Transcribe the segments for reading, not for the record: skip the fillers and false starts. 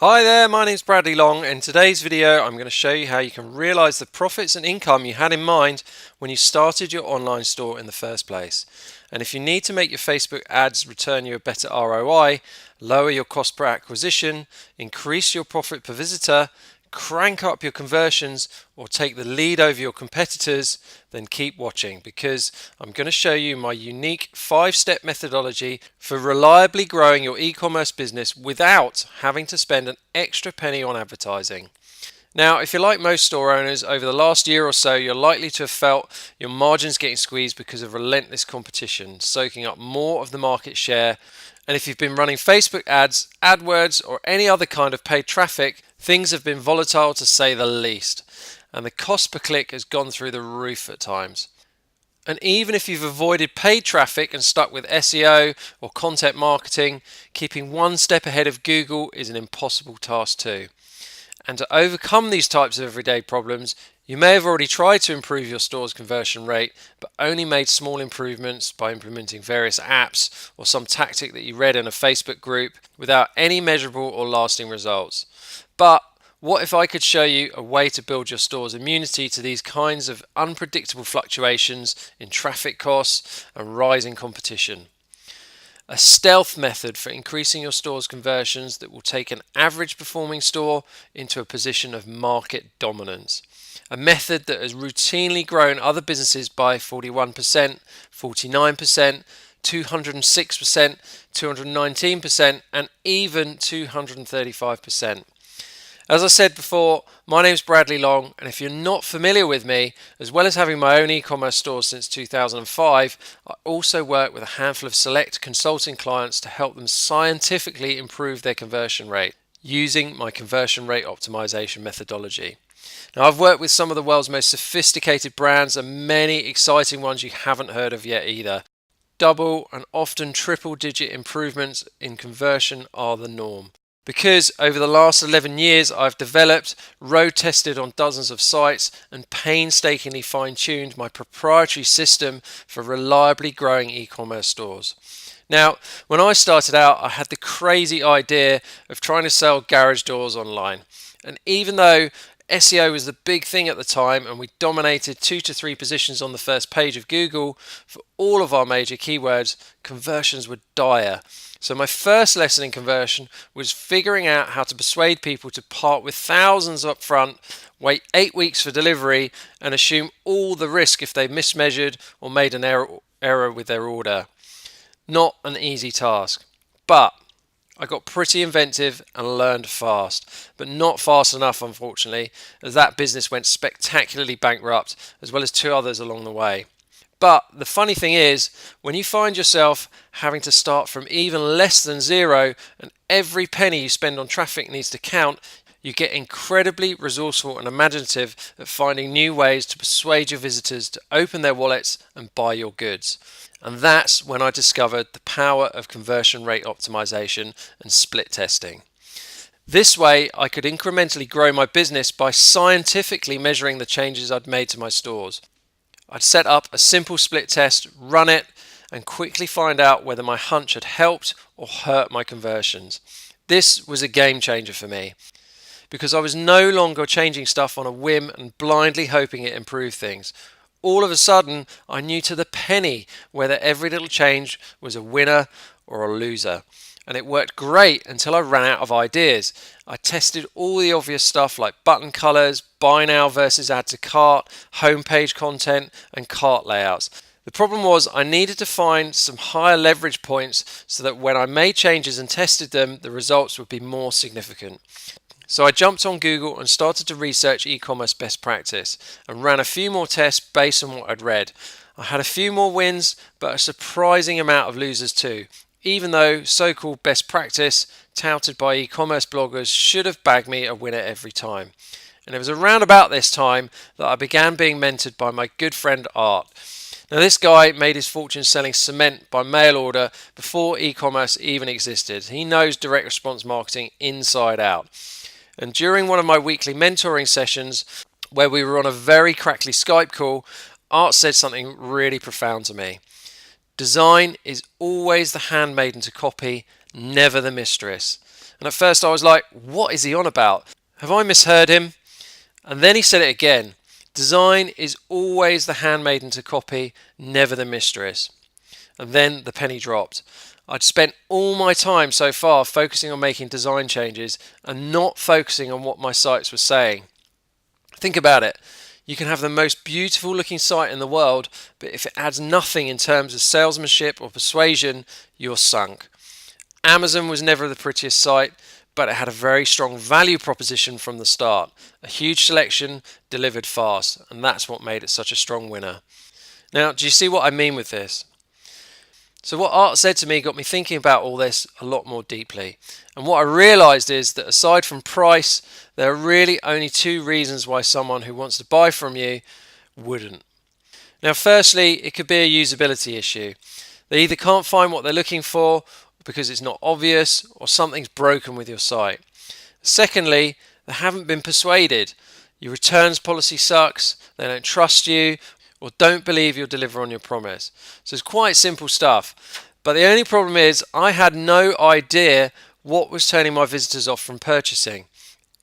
Hi there, my name's Bradley Long. In today's video I'm going to show you how you can realise the profits and income you had in mind when you started your online store in the first place. And if you need to make your Facebook ads return you a better ROI, lower your cost per acquisition, increase your profit per visitor, crank up your conversions, or take the lead over your competitors, then keep watching because I'm going to show you my unique 5-step methodology for reliably growing your e-commerce business without having to spend an extra penny on advertising. Now, if you're like most store owners, over the last year or so, you're likely to have felt your margins getting squeezed because of relentless competition, soaking up more of the market share. And if you've been running Facebook ads, AdWords, or any other kind of paid traffic, things have been volatile to say the least. And the cost per click has gone through the roof at times. And even if you've avoided paid traffic and stuck with SEO or content marketing, keeping one step ahead of Google is an impossible task too. And to overcome these types of everyday problems, you may have already tried to improve your store's conversion rate, but only made small improvements by implementing various apps or some tactic that you read in a Facebook group without any measurable or lasting results. But what if I could show you a way to build your store's immunity to these kinds of unpredictable fluctuations in traffic costs and rising competition? A stealth method for increasing your store's conversions that will take an average performing store into a position of market dominance. A method that has routinely grown other businesses by 41%, 49%, 206%, 219%, and even 235%. As I said before, my name's Bradley Long, and if you're not familiar with me, as well as having my own e-commerce store since 2005, I also work with a handful of select consulting clients to help them scientifically improve their conversion rate using my conversion rate optimization methodology. Now, I've worked with some of the world's most sophisticated brands and many exciting ones you haven't heard of yet either. Double and often triple digit improvements in conversion are the norm. Because over the last 11 years I've developed, road tested on dozens of sites and painstakingly fine-tuned my proprietary system for reliably growing e-commerce stores. Now, when I started out, I had the crazy idea of trying to sell garage doors online. And even though SEO was the big thing at the time and we dominated 2 to 3 positions on the first page of Google for all of our major keywords, conversions were dire. So my first lesson in conversion was figuring out how to persuade people to part with thousands up front, wait 8 weeks for delivery, and assume all the risk if they mismeasured or made an error with their order. Not an easy task, but I got pretty inventive and learned fast, but not fast enough unfortunately, as that business went spectacularly bankrupt, as well as 2 others along the way. But the funny thing is, when you find yourself having to start from even less than zero and every penny you spend on traffic needs to count, you get incredibly resourceful and imaginative at finding new ways to persuade your visitors to open their wallets and buy your goods. And that's when I discovered the power of conversion rate optimization and split testing. This way, I could incrementally grow my business by scientifically measuring the changes I'd made to my stores. I'd set up a simple split test, run it, and quickly find out whether my hunch had helped or hurt my conversions. This was a game changer for me because I was no longer changing stuff on a whim and blindly hoping it improved things. All of a sudden, I knew to the penny whether every little change was a winner or a loser. And it worked great until I ran out of ideas. I tested all the obvious stuff like button colors, buy now versus add to cart, homepage content, and cart layouts. The problem was I needed to find some higher leverage points so that when I made changes and tested them, the results would be more significant. So I jumped on Google and started to research e-commerce best practice and ran a few more tests based on what I'd read. I had a few more wins, but a surprising amount of losers too, even though so-called best practice touted by e-commerce bloggers should have bagged me a winner every time. And it was around about this time that I began being mentored by my good friend Art. Now this guy made his fortune selling cement by mail order before e-commerce even existed. He knows direct response marketing inside out. And during one of my weekly mentoring sessions, where we were on a very crackly Skype call, Art said something really profound to me. Design is always the handmaiden to copy, never the mistress. And at first I was like, what is he on about? Have I misheard him? And then he said it again. Design is always the handmaiden to copy, never the mistress. And then the penny dropped. I'd spent all my time so far focusing on making design changes and not focusing on what my sites were saying. Think about it. You can have the most beautiful looking site in the world, but if it adds nothing in terms of salesmanship or persuasion, you're sunk. Amazon was never the prettiest site, but it had a very strong value proposition from the start. A huge selection, delivered fast, and that's what made it such a strong winner. Now, do you see what I mean with this? So what Art said to me got me thinking about all this a lot more deeply. And what I realised is that aside from price, there are really only two reasons why someone who wants to buy from you wouldn't. Now, firstly, it could be a usability issue. They either can't find what they're looking for because it's not obvious, or something's broken with your site. Secondly, they haven't been persuaded. Your returns policy sucks, they don't trust you, or don't believe you'll deliver on your promise. So it's quite simple stuff. But the only problem is I had no idea what was turning my visitors off from purchasing.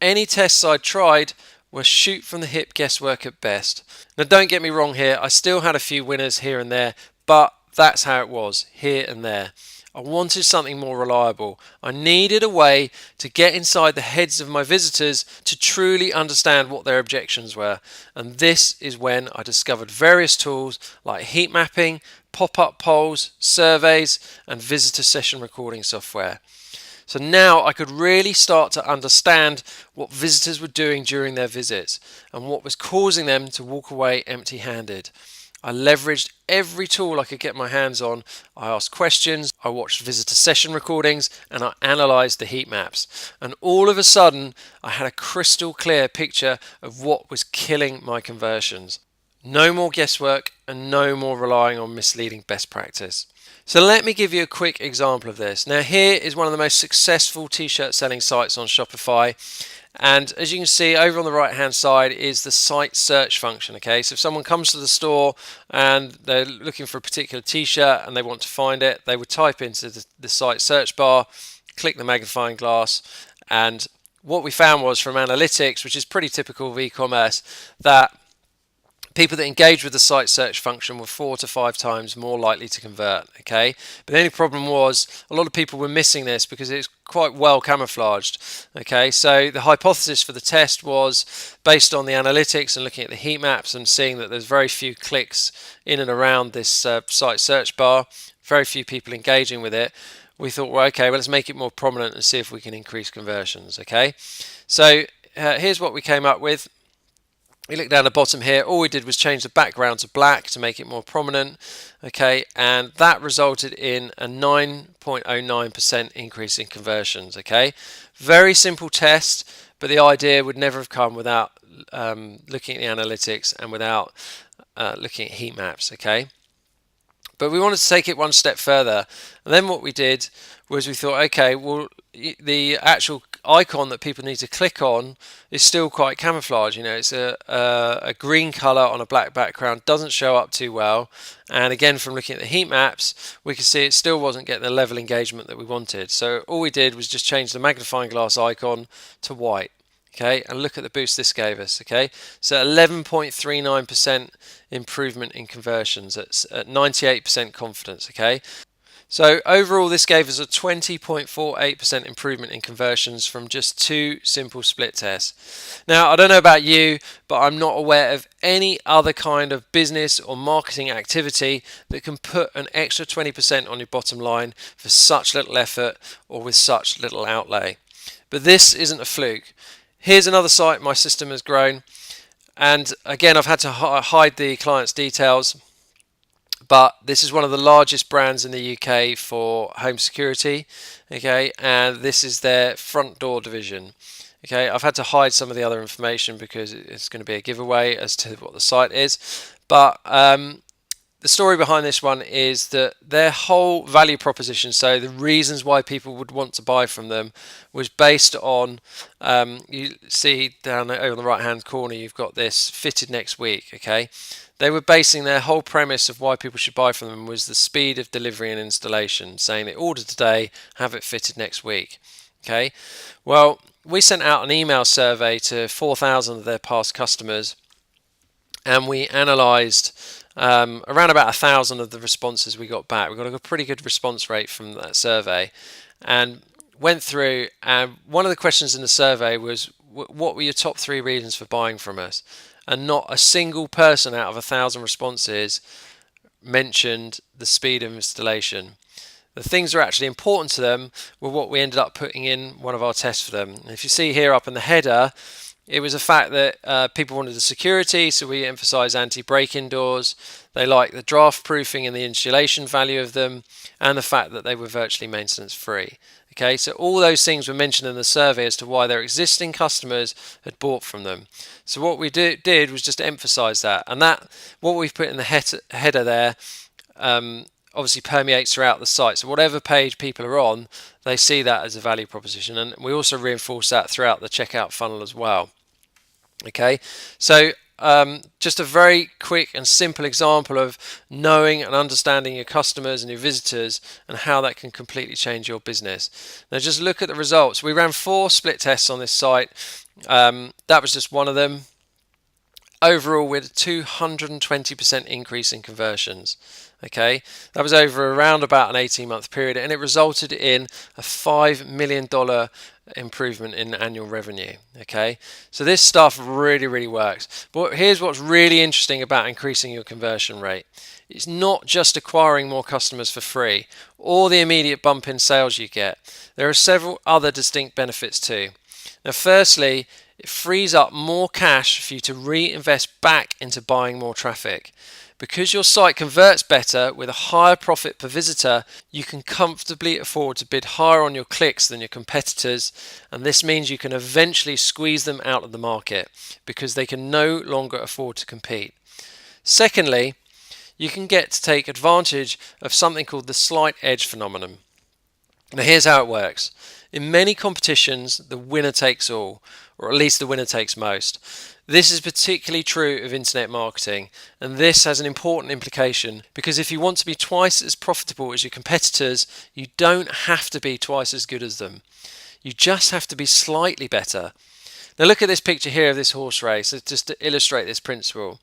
Any tests I'd tried were shoot from the hip guesswork at best. Now don't get me wrong here, I still had a few winners here and there, but that's how it was, here and there. I wanted something more reliable. I needed a way to get inside the heads of my visitors to truly understand what their objections were. And this is when I discovered various tools like heat mapping, pop-up polls, surveys, and visitor session recording software. So now I could really start to understand what visitors were doing during their visits and what was causing them to walk away empty-handed. I leveraged every tool I could get my hands on. I asked questions, I watched visitor session recordings, and I analysed the heat maps. And all of a sudden, I had a crystal clear picture of what was killing my conversions. No more guesswork and no more relying on misleading best practice. So let me give you a quick example of this. Now here is one of the most successful t-shirt selling sites on Shopify. And as you can see over on the right hand side is the site search function. Okay, so if someone comes to the store and they're looking for a particular t-shirt and they want to find it, they would type into the site search bar, click the magnifying glass, and what we found was from analytics, which is pretty typical of e-commerce, that people that engage with the site search function were 4 to 5 times more likely to convert. Okay, but the only problem was a lot of people were missing this because it's quite well camouflaged. Okay, so the hypothesis for the test was based on the analytics and looking at the heat maps and seeing that there's very few clicks in and around this site search bar, very few people engaging with it. We thought, well, okay, well, let's make it more prominent and see if we can increase conversions. Okay, so here's what we came up with. We look down the bottom here, all we did was change the background to black to make it more prominent, okay, and that resulted in a 9.09% increase in conversions, okay. Very simple test, but the idea would never have come without looking at the analytics and without looking at heat maps, okay. But we wanted to take it one step further, and then what we did was we thought, okay, well, the actual icon that people need to click on is still quite camouflage. You know, it's a green color on a black background, doesn't show up too well. And again, from looking at the heat maps, we could see it still wasn't getting the level engagement that we wanted. So all we did was just change the magnifying glass icon to white. Okay, and look at the boost this gave us. Okay, so 11.39% improvement in conversions at 98% confidence. Okay, so overall this gave us a 20.48% improvement in conversions from just 2 simple split tests. Now I don't know about you, but I'm not aware of any other kind of business or marketing activity that can put an extra 20% on your bottom line for such little effort or with such little outlay. But this isn't a fluke. Here's another site my system has grown, and again I've had to hide the client's details, but this is one of the largest brands in the UK for home security, okay, and this is their front door division. Okay, I've had to hide some of the other information because it's going to be a giveaway as to what the site is, but the story behind this one is that their whole value proposition, so the reasons why people would want to buy from them, was based on, you see down over on the right hand corner, you've got this fitted next week, okay? They were basing their whole premise of why people should buy from them was the speed of delivery and installation, saying they order today, have it fitted next week. Okay, well, we sent out an email survey to 4,000 of their past customers, and we analysed around about 1,000 of the responses we got back. We got a pretty good response rate from that survey, and went through. And one of the questions in the survey was, "What were your top 3 reasons for buying from us?" And not a single person out of 1,000 responses mentioned the speed of installation. The things that are actually important to them were what we ended up putting in one of our tests for them. And if you see here up in the header, it was a fact that people wanted the security, so we emphasise anti-break-in doors. They liked the draft proofing and the insulation value of them, and the fact that they were virtually maintenance free. Okay, so all those things were mentioned in the survey as to why their existing customers had bought from them. So what we did was just emphasise that, and that what we've put in the header there obviously permeates throughout the site. So whatever page people are on, they see that as a value proposition, and we also reinforce that throughout the checkout funnel as well. Okay, so just a very quick and simple example of knowing and understanding your customers and your visitors and how that can completely change your business. Now just look at the results. We ran 4 split tests on this site. That was just one of them. Overall, we had a 220% increase in conversions. Okay, that was over around about an 18-month period, and it resulted in a $5 million improvement in annual revenue. Okay, so this stuff really works. But here's what's really interesting about increasing your conversion rate. It's not just acquiring more customers for free or the immediate bump in sales you get. There are several other distinct benefits too. Now, firstly, it frees up more cash for you to reinvest back into buying more traffic. Because your site converts better with a higher profit per visitor, you can comfortably afford to bid higher on your clicks than your competitors, and this means you can eventually squeeze them out of the market because they can no longer afford to compete. Secondly, you can get to take advantage of something called the slight edge phenomenon. Now here's how it works. In many competitions, the winner takes all, or at least the winner takes most. This is particularly true of internet marketing, and this has an important implication because if you want to be twice as profitable as your competitors, you don't have to be twice as good as them. You just have to be slightly better. Now look at this picture here of this horse race, just to illustrate this principle.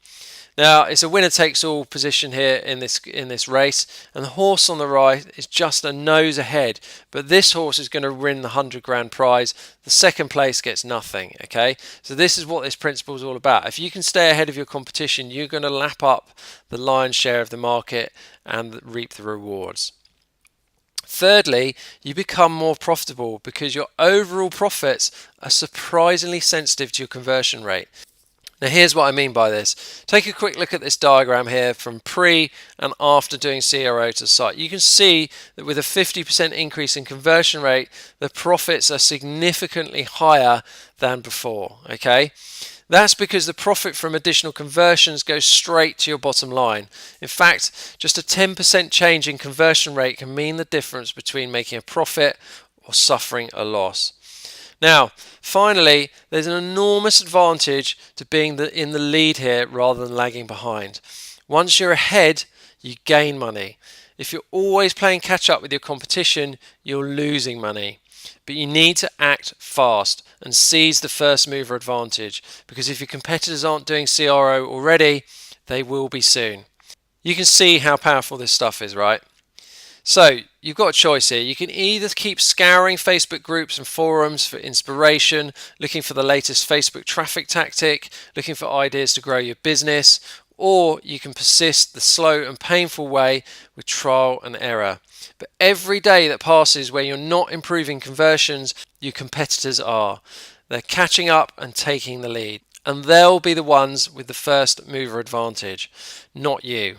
Now it's a winner-takes-all position here in this race, and the horse on the right is just a nose ahead. But this horse is going to win the 100 grand prize. The second place gets nothing. Okay, so this is what this principle is all about. If you can stay ahead of your competition, you're going to lap up the lion's share of the market and reap the rewards. Thirdly, you become more profitable because your overall profits are surprisingly sensitive to your conversion rate. Now here's what I mean by this. Take a quick look at this diagram here from pre and after doing CRO to site. You can see that with a 50% increase in conversion rate, the profits are significantly higher than before. Okay, that's because the profit from additional conversions goes straight to your bottom line. In fact, just a 10% change in conversion rate can mean the difference between making a profit or suffering a loss. Now, finally, there's an enormous advantage to being in the lead here rather than lagging behind. Once you're ahead, you gain money. If you're always playing catch up with your competition, you're losing money. But you need to act fast and seize the first mover advantage, because if your competitors aren't doing CRO already, they will be soon. You can see how powerful this stuff is, right? So you've got a choice here. You can either keep scouring Facebook groups and forums for inspiration, looking for the latest Facebook traffic tactic, looking for ideas to grow your business, or you can persist the slow and painful way with trial and error. But every day that passes where you're not improving conversions, your competitors are. They're catching up and taking the lead, and they'll be the ones with the first mover advantage, not you.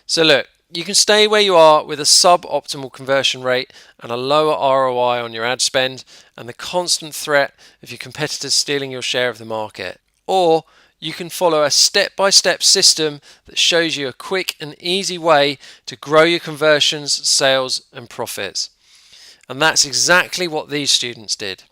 So look, you can stay where you are with a suboptimal conversion rate and a lower ROI on your ad spend and the constant threat of your competitors stealing your share of the market. Or you can follow a step-by-step system that shows you a quick and easy way to grow your conversions, sales and profits. And that's exactly what these students did.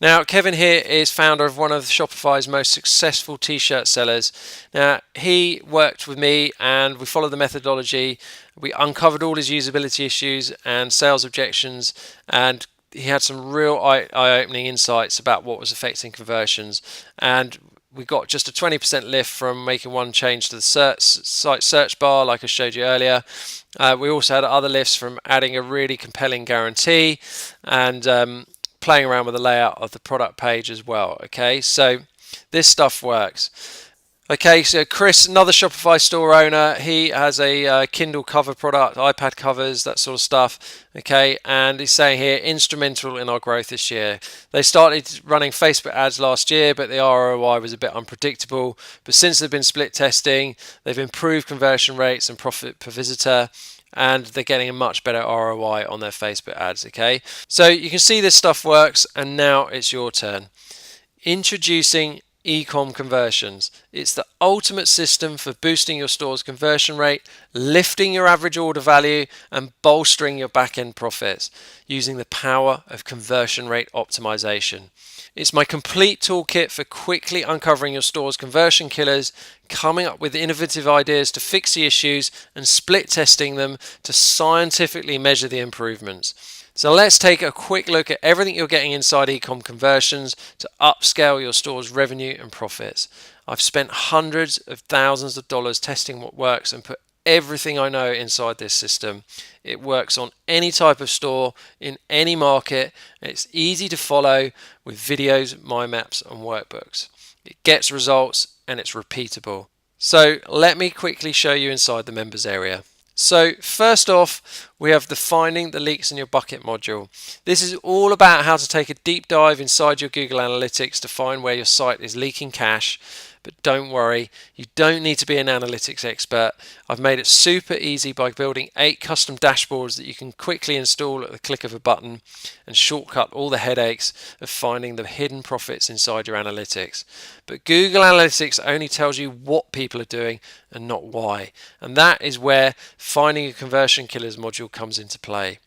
Now, Kevin here is founder of one of Shopify's most successful t-shirt sellers. Now, he worked with me and we followed the methodology. We uncovered all his usability issues and sales objections and he had some real eye-opening insights about what was affecting conversions, and we got just a 20% lift from making one change to the site search bar, like I showed you earlier. We also had other lifts from adding a really compelling guarantee and playing around with the layout of the product page as well. Okay, so this stuff works. Okay, so Chris, another Shopify store owner, he has a Kindle cover product, iPad covers, that sort of stuff. Okay, and he's saying here, instrumental in our growth this year. They started running Facebook ads last year, but the ROI was a bit unpredictable. But since they've been split testing, they've improved conversion rates and profit per visitor, and they're getting a much better ROI on their Facebook ads. Okay, so you can see this stuff works, and now it's your turn. Introducing eCom conversions. It's the ultimate system for boosting your store's conversion rate, lifting your average order value, and bolstering your back-end profits using the power of conversion rate optimization. It's my complete toolkit for quickly uncovering your store's conversion killers, coming up with innovative ideas to fix the issues, and split testing them to scientifically measure the improvements. So let's take a quick look at everything you're getting inside eCom conversions to upscale your store's revenue and profits. I've spent hundreds of thousands of dollars testing what works and put everything I know inside this system. It works on any type of store, in any market, and it's easy to follow with videos, mind maps, and workbooks. It gets results and it's repeatable. So let me quickly show you inside the members area. So first off, we have the Finding the Leaks in Your Bucket module. This is all about how to take a deep dive inside your Google Analytics to find where your site is leaking cache. But don't worry, you don't need to be an analytics expert. I've made it super easy by building 8 custom dashboards that you can quickly install at the click of a button and shortcut all the headaches of finding the hidden profits inside your analytics. But Google Analytics only tells you what people are doing and not why. And that is where Finding a Conversion Killers module comes into play.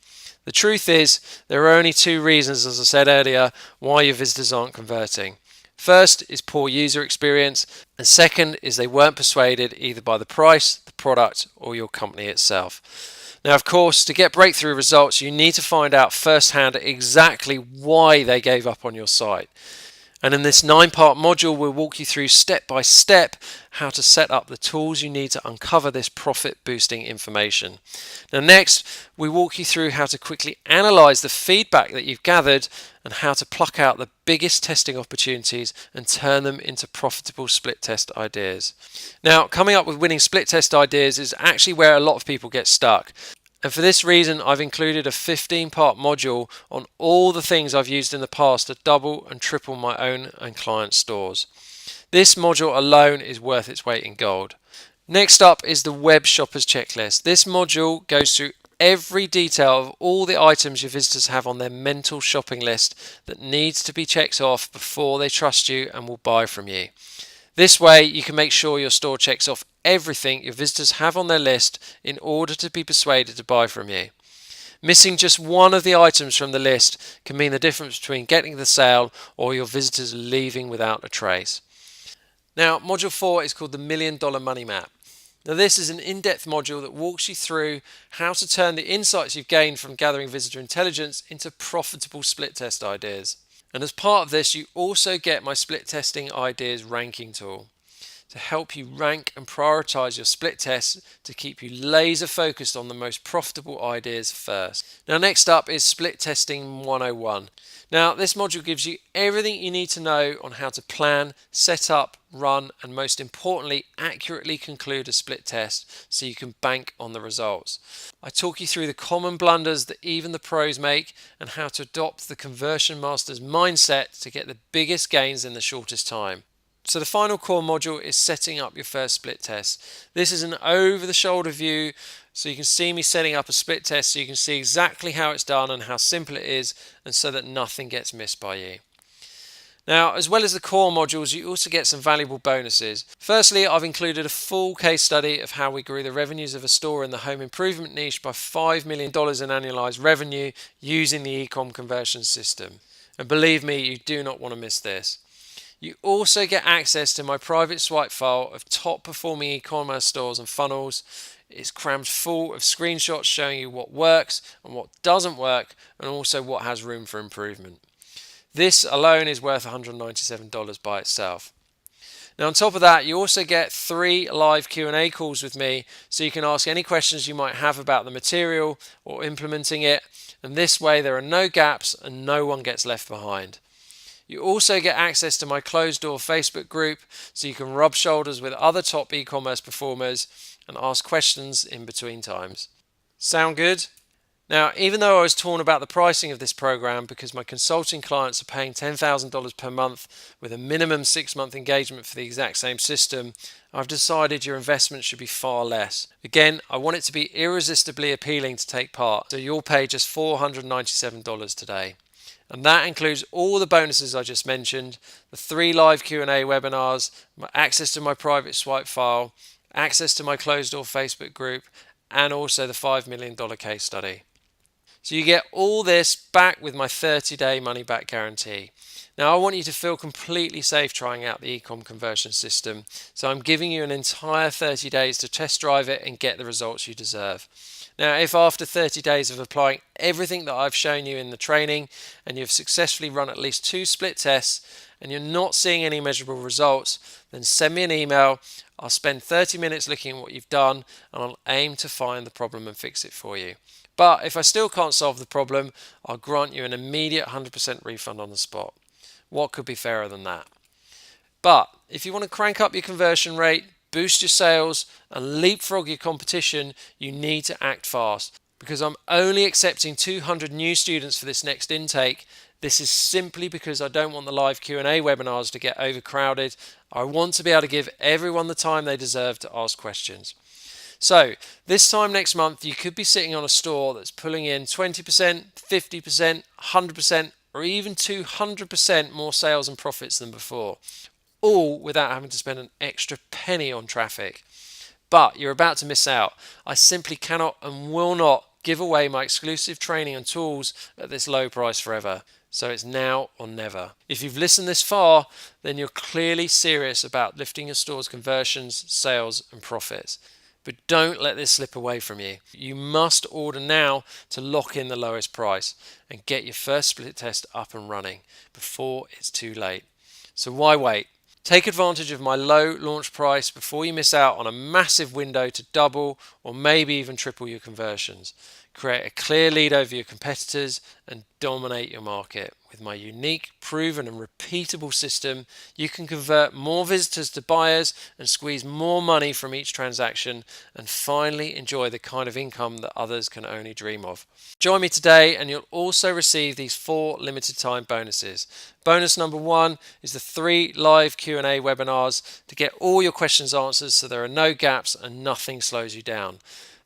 The truth is, there are only 2 reasons, as I said earlier, why your visitors aren't converting. First is poor user experience, and second is they weren't persuaded either by the price, the product, or your company itself. Now, of course, to get breakthrough results, you need to find out firsthand exactly why they gave up on your site. And in this 9-part module, we'll walk you through step by step how to set up the tools you need to uncover this profit boosting information. Now next, we walk you through how to quickly analyze the feedback that you've gathered and how to pluck out the biggest testing opportunities and turn them into profitable split test ideas. Now, coming up with winning split test ideas is actually where a lot of people get stuck. And for this reason, I've included a 15-part module on all the things I've used in the past to double and triple my own and client stores. This module alone is worth its weight in gold. Next up is the Web Shoppers Checklist. This module goes through every detail of all the items your visitors have on their mental shopping list that needs to be checked off before they trust you and will buy from you. This way, you can make sure your store checks off everything your visitors have on their list in order to be persuaded to buy from you. Missing just one of the items from the list can mean the difference between getting the sale or your visitors leaving without a trace. Now, Module 4 is called the $1 Million Money Map. Now, this is an in-depth module that walks you through how to turn the insights you've gained from gathering visitor intelligence into profitable split test ideas. And as part of this, you also get my split testing ideas ranking tool to help you rank and prioritize your split tests to keep you laser focused on the most profitable ideas first. Now, next up is Split Testing 101. Now, this module gives you everything you need to know on how to plan, set up, run, and most importantly, accurately conclude a split test so you can bank on the results. I talk you through the common blunders that even the pros make and how to adopt the conversion master's mindset to get the biggest gains in the shortest time. So the final core module is setting up your first split test. This is an over-the-shoulder view, so you can see me setting up a split test so you can see exactly how it's done and how simple it is, and so that nothing gets missed by you. Now, as well as the core modules, you also get some valuable bonuses. Firstly, I've included a full case study of how we grew the revenues of a store in the home improvement niche by $5 million in annualized revenue using the eCom conversion system. And believe me, you do not want to miss this. You also get access to my private swipe file of top performing e-commerce stores and funnels. It's crammed full of screenshots showing you what works and what doesn't work, and also what has room for improvement. This alone is worth $197 by itself. Now on top of that, you also get 3 live Q&A calls with me, so you can ask any questions you might have about the material or implementing it, and this way there are no gaps and no one gets left behind. You also get access to my closed door Facebook group, so you can rub shoulders with other top e-commerce performers and ask questions in between times. Sound good? Now, even though I was torn about the pricing of this program because my consulting clients are paying $10,000 per month with a minimum 6-month engagement for the exact same system, I've decided your investment should be far less. Again, I want it to be irresistibly appealing to take part, so you'll pay just $497 today. And that includes all the bonuses I just mentioned, the 3 live Q&A webinars, access to my private swipe file, access to my closed door Facebook group, and also the $5 million case study. So you get all this back with my 30-day money-back guarantee. Now I want you to feel completely safe trying out the eCom conversion system, so I'm giving you an entire 30 days to test drive it and get the results you deserve. Now if after 30 days of applying everything that I've shown you in the training and you've successfully run at least 2 split tests and you're not seeing any measurable results, then send me an email. I'll spend 30 minutes looking at what you've done and I'll aim to find the problem and fix it for you. But if I still can't solve the problem, I'll grant you an immediate 100% refund on the spot. What could be fairer than that? But if you want to crank up your conversion rate, boost your sales, and leapfrog your competition, you need to act fast. Because I'm only accepting 200 new students for this next intake, this is simply because I don't want the live Q&A webinars to get overcrowded. I want to be able to give everyone the time they deserve to ask questions. So this time next month, you could be sitting on a store that's pulling in 20%, 50%, 100%, or even 200% more sales and profits than before, all without having to spend an extra penny on traffic. But you're about to miss out. I simply cannot and will not give away my exclusive training and tools at this low price forever. So it's now or never. If you've listened this far, then you're clearly serious about lifting your store's conversions, sales, and profits. But don't let this slip away from you. You must order now to lock in the lowest price and get your first split test up and running before it's too late. So why wait? Take advantage of my low launch price before you miss out on a massive window to double or maybe even triple your conversions. Create a clear lead over your competitors and dominate your market. With my unique, proven and repeatable system, you can convert more visitors to buyers and squeeze more money from each transaction and finally enjoy the kind of income that others can only dream of. Join me today and you'll also receive these 4 limited time bonuses. Bonus number 1 is the 3 live Q&A webinars to get all your questions answered so there are no gaps and nothing slows you down.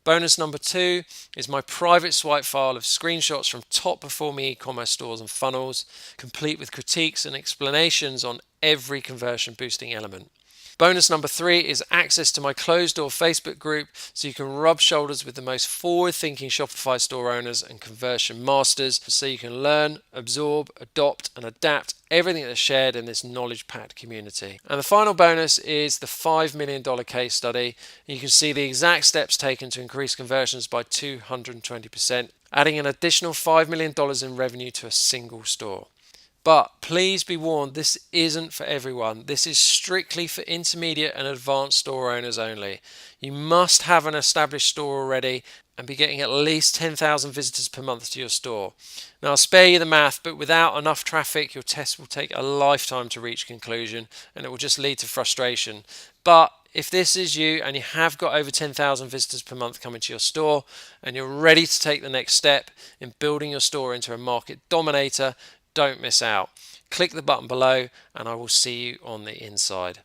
Bonus number 2 is my private swipe file of screenshots from top performing e-commerce stores and funnels, complete with critiques and explanations on every conversion boosting element. Bonus number 3 is access to my closed door Facebook group so you can rub shoulders with the most forward-thinking Shopify store owners and conversion masters so you can learn, absorb, adopt and adapt everything that's shared in this knowledge-packed community. And the final bonus is the $5 million case study. You can see the exact steps taken to increase conversions by 220%, adding an additional $5 million in revenue to a single store. But please be warned, this isn't for everyone. This is strictly for intermediate and advanced store owners only. You must have an established store already and be getting at least 10,000 visitors per month to your store. Now I'll spare you the math, but without enough traffic, your test will take a lifetime to reach conclusion and it will just lead to frustration. But if this is you and you have got over 10,000 visitors per month coming to your store and you're ready to take the next step in building your store into a market dominator, don't miss out. Click the button below and I will see you on the inside.